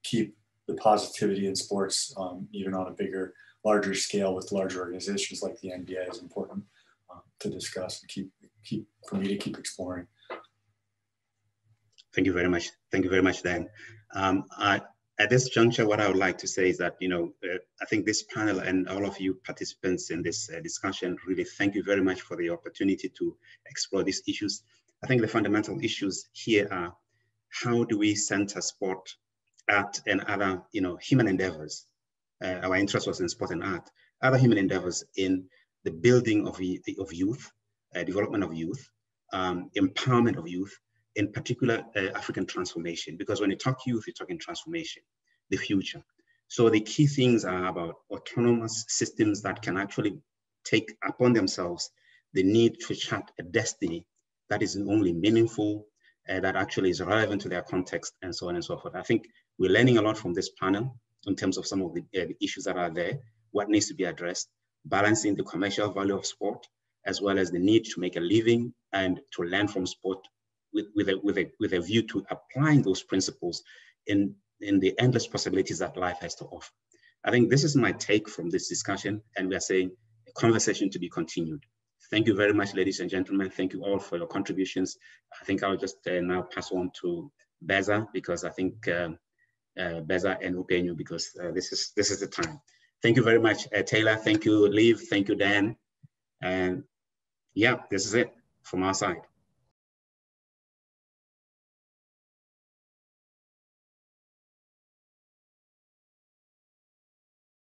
keep the positivity in sports, even on a larger scale with larger organizations like the NBA is important to discuss and for me to keep exploring. Thank you very much. Thank you very much, Dan. At this juncture, what I would like to say is that, you know, I think this panel and all of you participants in this discussion, really thank you very much for the opportunity to explore these issues. I think the fundamental issues here are, how do we center sport, art, and other, you know, human endeavors? Our interest was in sport and art, other human endeavors in the building of youth, development of youth, empowerment of youth, in particular African transformation, because when you talk youth, you're talking transformation, the future. So the key things are about autonomous systems that can actually take upon themselves the need to chart a destiny that is only meaningful, that actually is relevant to their context, and so on and so forth. I think we're learning a lot from this panel in terms of some of the issues that are there, what needs to be addressed, balancing the commercial value of sport, as well as the need to make a living and to learn from sport with a view to applying those principles in the endless possibilities that life has to offer. I think this is my take from this discussion, and we are saying a conversation to be continued. Thank you very much, ladies and gentlemen. Thank you all for your contributions. I think I'll just now pass on to Beza, because I think Beza and Upenyu, because this is the time. Thank you very much, Taylor. Thank you, Liv. Thank you, Dan. And yeah, this is it from our side.